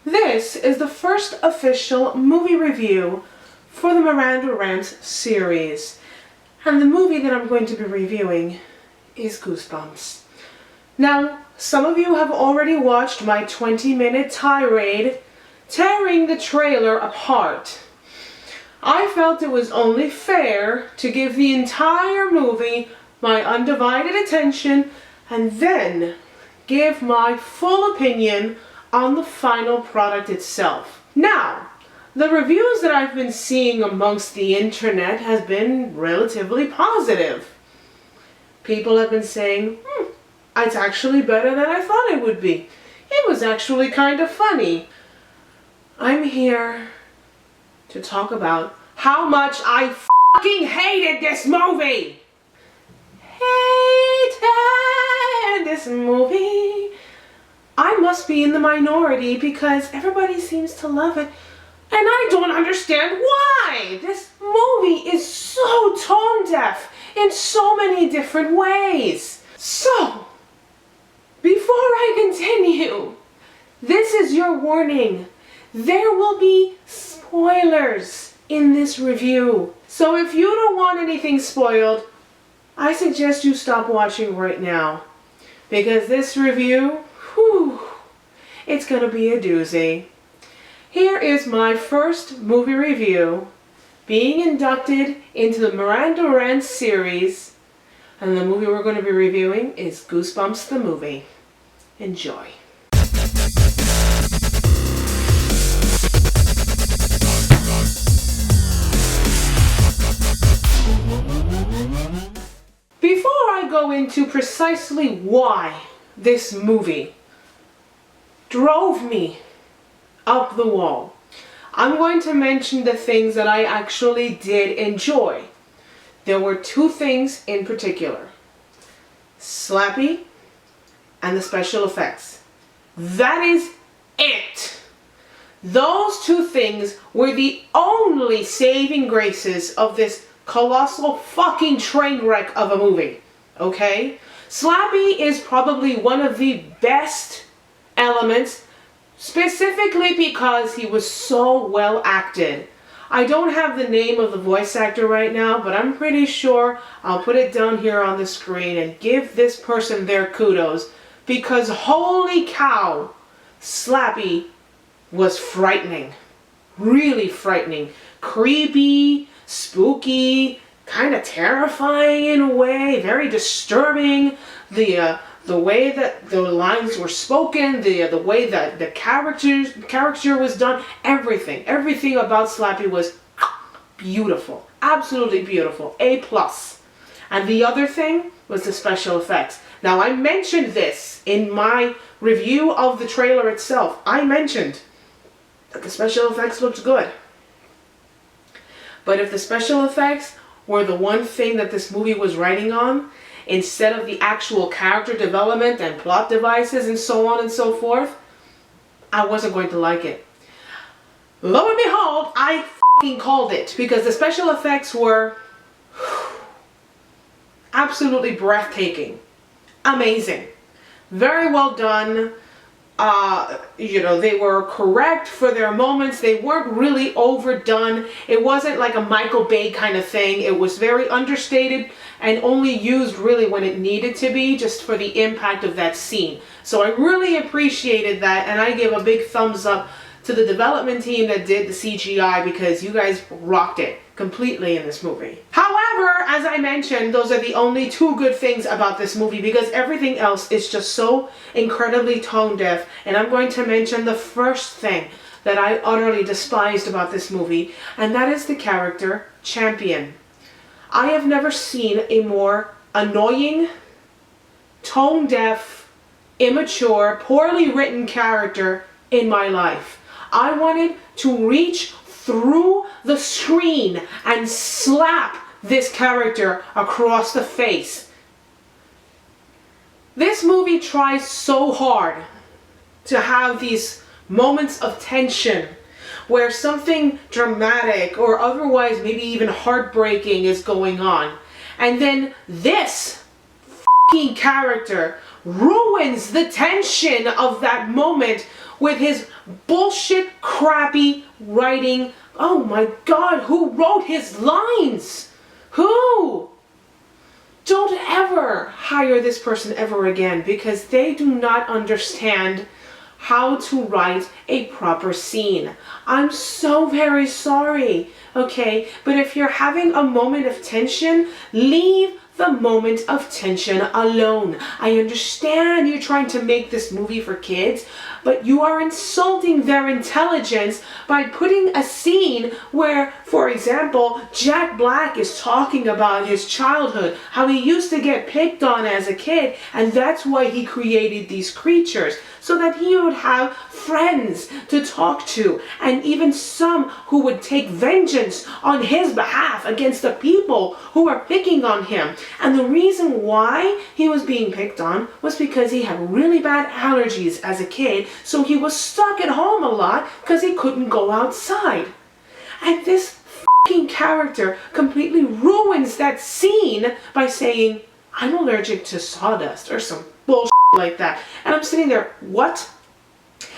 This is the first official movie review for the Miranda Rants series. And the movie that I'm going to be reviewing is Goosebumps. Now, some of you have already watched my 20-minute tirade tearing the trailer apart. I felt it was only fair to give the entire movie my undivided attention and then give my full opinion on the final product itself. Now, the reviews that I've been seeing amongst the internet has been relatively positive. People have been saying, it's actually better than I thought it would be. It was actually kind of funny. I'm here to talk about how much I fucking hated this movie. Hated this movie. I must be in the minority because everybody seems to love it. And I don't understand why. This movie is so tone deaf in so many different ways. So, before I continue, this is your warning. There will be spoilers in this review. So if you don't want anything spoiled, I suggest you stop watching right now. Because this review, it's gonna be a doozy. Here is my first movie review being inducted into the Miranda Rants series. And the movie we're going to be reviewing is Goosebumps the movie. Enjoy. Before I go into precisely why this movie drove me up the wall, I'm going to mention the things that I actually did enjoy. There were two things in particular: Slappy and the special effects. That is it. Those two things were the only saving graces of this colossal fucking train wreck of a movie. Okay? Slappy is probably one of the best elements, specifically because he was so well acted. I don't have the name of the voice actor right now, but I'm pretty sure I'll put it down here on the screen and give this person their kudos, because holy cow, Slappy was frightening. Really frightening. Creepy, spooky, kind of terrifying in a way, very disturbing. The way that the lines were spoken, the way that the caricature was done, everything about Slappy was beautiful, absolutely beautiful, A+. And the other thing was the special effects. Now, I mentioned this in my review of the trailer itself. I mentioned that the special effects looked good. But if the special effects were the one thing that this movie was riding on, instead of the actual character development and plot devices and so on and so forth, I wasn't going to like it. Lo and behold, I fucking called it, because the special effects were absolutely breathtaking. Amazing. Very well done. They were correct for their moments. They weren't really overdone. It wasn't like a Michael Bay kind of thing. It was very understated and only used really when it needed to be, just for the impact of that scene. So I really appreciated that, and I give a big thumbs up to the development team that did the CGI, because you guys rocked it completely in this movie. However, as I mentioned, those are the only two good things about this movie, because everything else is just so incredibly tone deaf. And I'm going to mention the first thing that I utterly despised about this movie, and that is the character Champion. I have never seen a more annoying, tone deaf, immature, poorly written character in my life. I wanted to reach through the screen and slap this character across the face. This movie tries so hard to have these moments of tension where something dramatic or otherwise maybe even heartbreaking is going on. And then this fucking character ruins the tension of that moment with his bullshit, crappy writing. Oh my God, who wrote his lines? Who? Don't ever hire this person ever again, because they do not understand how to write a proper scene. I'm so very sorry, okay? But if you're having a moment of tension, leave the moment of tension alone. I understand you're trying to make this movie for kids, but you are insulting their intelligence by putting a scene where, for example, Jack Black is talking about his childhood, how he used to get picked on as a kid, and that's why he created these creatures, so that he would have friends to talk to, and even some who would take vengeance on his behalf against the people who are picking on him. And the reason why he was being picked on was because he had really bad allergies as a kid, so he was stuck at home a lot because he couldn't go outside. And this fucking character completely ruins that scene by saying, I'm allergic to sawdust, or some bullshit like that. And I'm sitting there, what?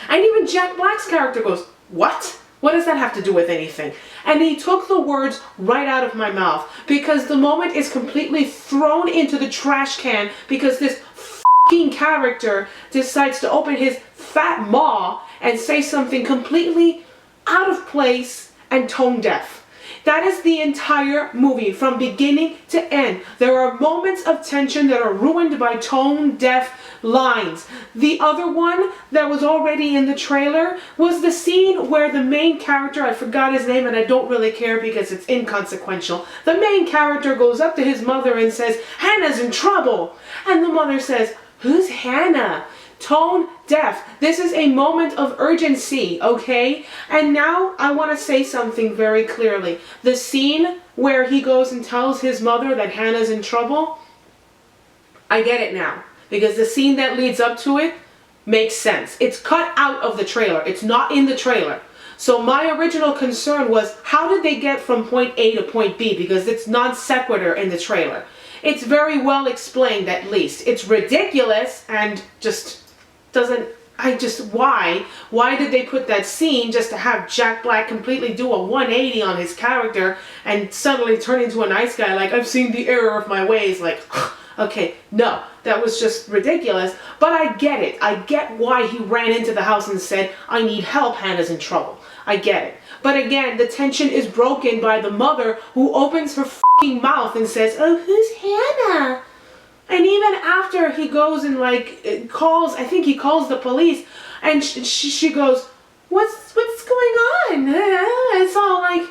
And even Jack Black's character goes, what? What does that have to do with anything? And he took the words right out of my mouth, because the moment is completely thrown into the trash can because this fucking character decides to open his fat maw and say something completely out of place and tone deaf. That is the entire movie from beginning to end. There are moments of tension that are ruined by tone deaf lines. The other one that was already in the trailer was the scene where the main character, I forgot his name and I don't really care because it's inconsequential. The main character goes up to his mother and says, Hannah's in trouble. And the mother says, who's Hannah? Tone deaf. This is a moment of urgency, okay? And now I want to say something very clearly. The scene where he goes and tells his mother that Hannah's in trouble, I get it now. Because the scene that leads up to it makes sense. It's cut out of the trailer. It's not in the trailer. So my original concern was, how did they get from point A to point B? Because it's non sequitur in the trailer. It's very well explained, at least. It's ridiculous and just doesn't, why? Why did they put that scene just to have Jack Black completely do a 180 on his character and suddenly turn into a nice guy, like, I've seen the error of my ways, like, okay, no, that was just ridiculous. But I get it. I get why he ran into the house and said, I need help, Hannah's in trouble. I get it. But again, the tension is broken by the mother who opens her fucking mouth and says, oh, who's Hannah? And even after he goes and like calls, I think he calls the police, and she goes, what's going on? It's all like,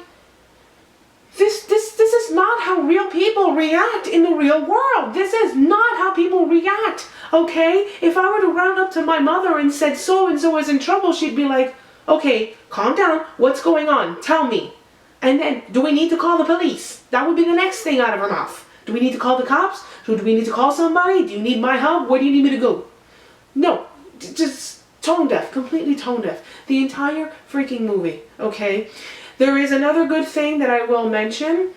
this is not how real people react in the real world. This is not how people react, okay? If I were to round up to my mother and said so-and-so is in trouble, she'd be like, okay, calm down, what's going on? Tell me. And then, do we need to call the police? That would be the next thing out of her mouth. Do we need to call the cops? Do we need to call somebody? Do you need my help? Where do you need me to go? No, just tone deaf, completely tone deaf. The entire freaking movie, okay? There is another good thing that I will mention,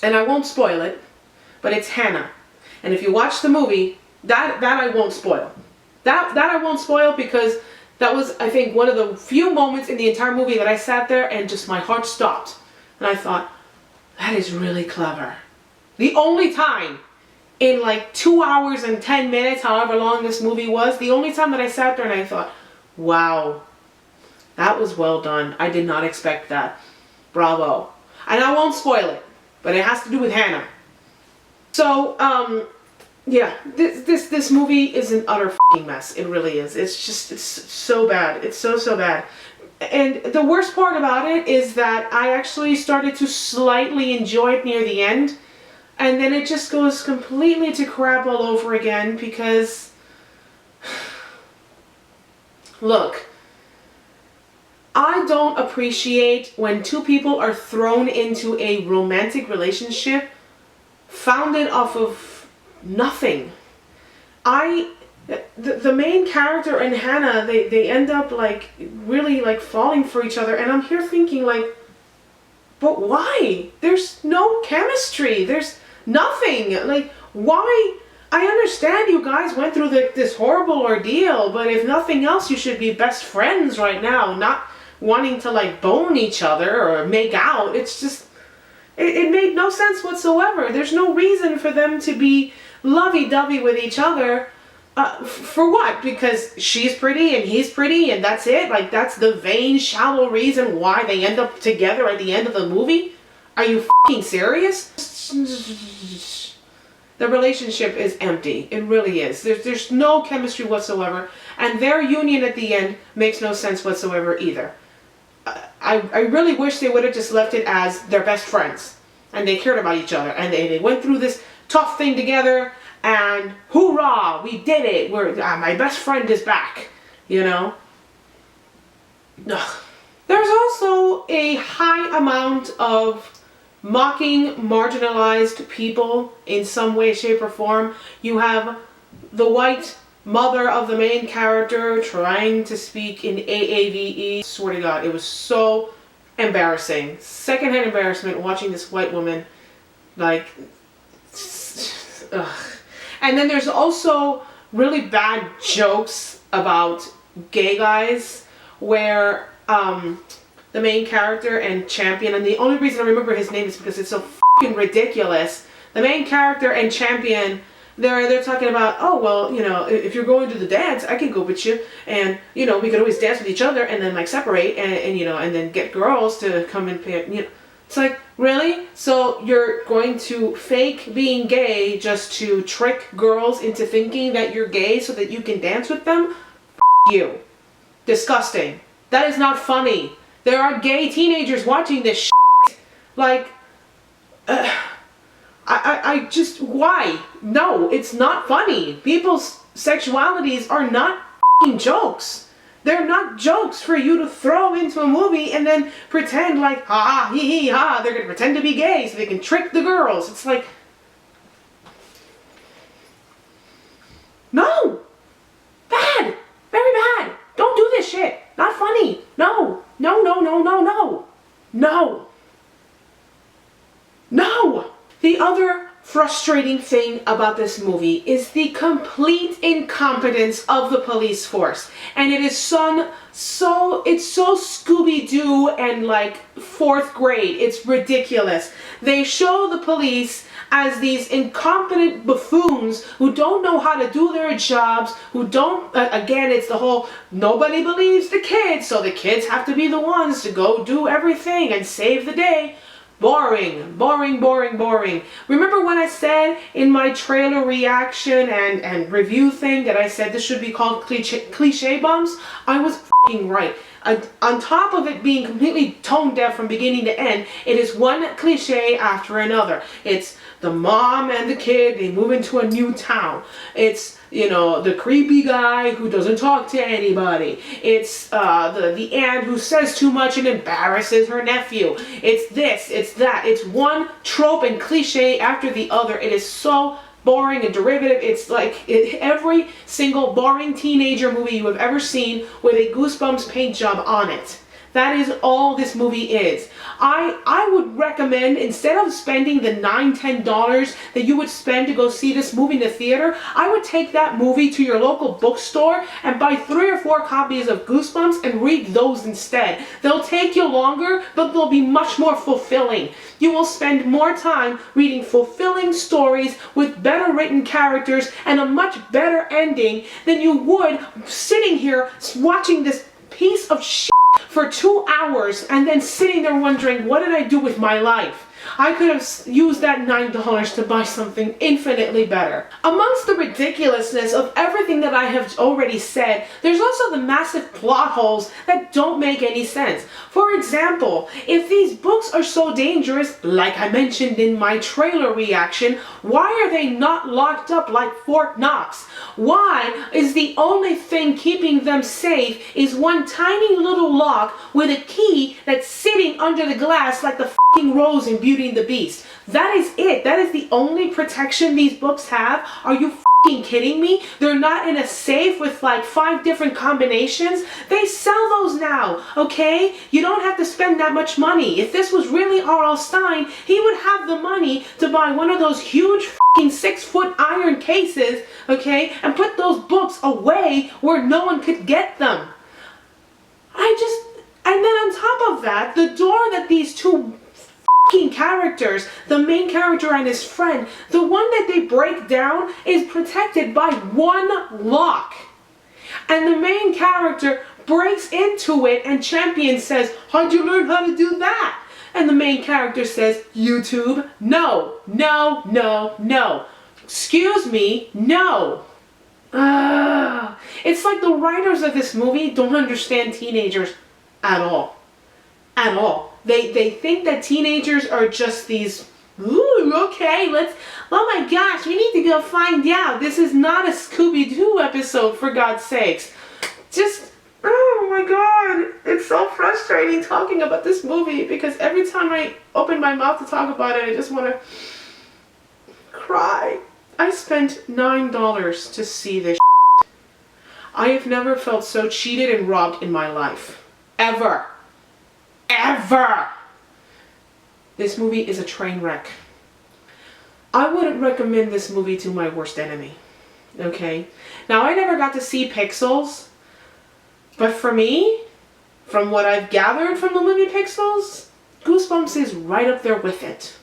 and I won't spoil it, but it's Hannah. And if you watch the movie, that I won't spoil. That I won't spoil, because that was, I think, one of the few moments in the entire movie that I sat there and just my heart stopped. And I thought, that is really clever. The only time in like 2 hours and 10 minutes, however long this movie was, the only time that I sat there and I thought, wow, that was well done. I did not expect that. Bravo. And I won't spoil it, but it has to do with Hannah. So, yeah, this movie is an utter fucking mess. It really is. It's so bad. It's so bad. And the worst part about it is that I actually started to slightly enjoy it near the end. And then it just goes completely to crap all over again because, look, I don't appreciate when two people are thrown into a romantic relationship founded off of nothing. The main character and Hannah, they end up like really like falling for each other, and I'm here thinking like, but why? There's no chemistry. There's nothing. Like, why I understand you guys went through this horrible ordeal, but if nothing else, you should be best friends right now, not wanting to like bone each other or make out. It's just, it made no sense whatsoever. There's no reason for them to be lovey-dovey with each other. For what? Because she's pretty and he's pretty and that's it? Like, that's the vain, shallow reason why they end up together at the end of the movie? Are you f***ing serious? The relationship is empty. It really is. There's no chemistry whatsoever, and their union at the end makes no sense whatsoever either. I really wish they would have just left it as they're best friends, and they cared about each other, and they went through this tough thing together, and hoorah, we did it. My best friend is back, you know? Ugh. There's also a high amount of mocking marginalized people in some way, shape, or form. You have the white mother of the main character trying to speak in AAVE. Swear to God, it was so embarrassing. Secondhand embarrassment watching this white woman, like, ugh. And then there's also really bad jokes about gay guys where the main character and champion, and the only reason I remember his name is because it's so fucking ridiculous. The main character and champion, they're talking about, oh, well, you know, if you're going to the dance, I can go with you, and, you know, we could always dance with each other and then, like, separate and you know, and then get girls to come and pay, you know. It's like, really? So you're going to fake being gay just to trick girls into thinking that you're gay so that you can dance with them? F*** you. Disgusting. That is not funny. There are gay teenagers watching this shit. Like, I just, why? No, it's not funny. People's sexualities are not f***ing jokes. They're not jokes for you to throw into a movie and then pretend like, ha ha, hee hee ha, they're gonna pretend to be gay so they can trick the girls. It's like, no! Bad! Very bad! Don't do this shit! Not funny! No! No, no, no, no, no! No! No! The other frustrating thing about this movie is the complete incompetence of the police force. And it is it's so Scooby-Doo and like 4th grade. It's ridiculous. They show the police as these incompetent buffoons who don't know how to do their jobs, who don't, again, it's the whole, nobody believes the kids, so the kids have to be the ones to go do everything and save the day. Boring, boring, boring, boring. Remember when I said in my trailer reaction and review thing that I said this should be called cliche bumps? I was f***ing right. On top of it being completely tone deaf from beginning to end, it is one cliche after another. It's the mom and the kid, they move into a new town. It's, you know, the creepy guy who doesn't talk to anybody. It's the aunt who says too much and embarrasses her nephew. It's this, it's that. It's one trope and cliche after the other. It is so boring and derivative. It's like every single boring teenager movie you have ever seen with a Goosebumps paint job on it. That is all this movie is. I would recommend, instead of spending the $9-10 that you would spend to go see this movie in the theater, I would take that movie to your local bookstore and buy 3 or 4 copies of Goosebumps and read those instead. They'll take you longer, but they'll be much more fulfilling. You will spend more time reading fulfilling stories with better written characters and a much better ending than you would sitting here watching this piece of shit for 2 hours and then sitting there wondering, what did I do with my life? I could have used that $9 to buy something infinitely better. Amongst the ridiculousness of everything that I have already said, there's also the massive plot holes that don't make any sense. For example, if these books are so dangerous, like I mentioned in my trailer reaction, why are they not locked up like Fort Knox? Why is the only thing keeping them safe is one tiny little lock with a key that's sitting under the glass like the f***ing rose in Beauty and the Beast? That is it. That is the only protection these books have. Are you f***ing kidding me? They're not in a safe with like 5 different combinations. They sell those now now, okay? You don't have to spend that much money. If this was really R.L. Stine, he would have the money to buy one of those huge fucking 6-foot iron cases, okay? And put those books away where no one could get them. And then on top of that, the door that these two fucking characters, the main character and his friend, the one that they break down is protected by one lock. And the main character breaks into it and Champion says, how'd you learn how to do that? And the main character says, YouTube, no, no, no, no. Excuse me, no. It's like the writers of this movie don't understand teenagers at all. At all. They think that teenagers are just these, ooh, okay, oh my gosh, we need to go find out. This is not a Scooby-Doo episode, for God's sakes. Just, oh my God, it's so frustrating talking about this movie because every time I open my mouth to talk about it, I just want to cry. I spent $9 to see this shit. I have never felt so cheated and robbed in my life. Ever. Ever. This movie is a train wreck. I wouldn't recommend this movie to my worst enemy. Okay? Now, I never got to see Pixels, but for me, from what I've gathered from the movie Pixels, Goosebumps is right up there with it.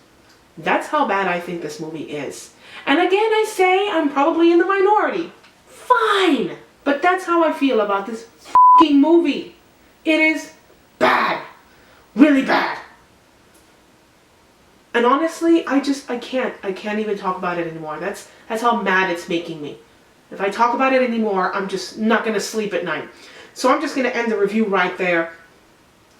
That's how bad I think this movie is. And again, I say I'm probably in the minority. Fine! But that's how I feel about this fucking movie. It is bad. Really bad. And honestly, I can't even talk about it anymore. That's how mad it's making me. If I talk about it anymore, I'm just not going to sleep at night. So I'm just going to end the review right there.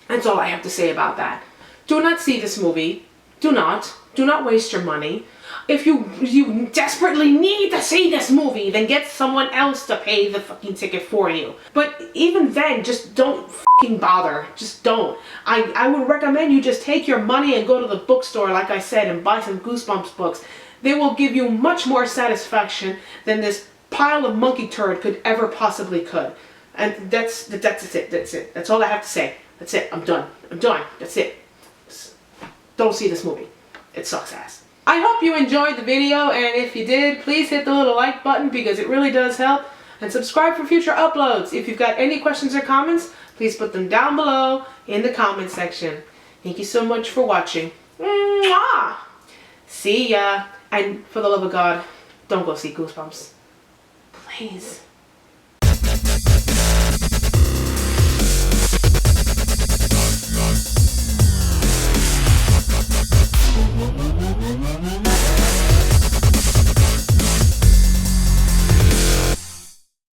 That's all I have to say about that. Do not see this movie. Do not. Do not waste your money. If you desperately need to see this movie, then get someone else to pay the fucking ticket for you. But even then, just don't fucking bother. Just don't. I would recommend you just take your money and go to the bookstore, like I said, and buy some Goosebumps books. They will give you much more satisfaction than this pile of monkey turd could ever possibly could. And that's it. That's it. That's all I have to say. That's it. I'm done. I'm done. That's it. Don't see this movie. It sucks ass. I hope you enjoyed the video, and if you did, please hit the little like button because it really does help. And subscribe for future uploads. If you've got any questions or comments, please put them down below in the comment section. Thank you so much for watching. Mwah! See ya. And for the love of God, don't go see Goosebumps. Please.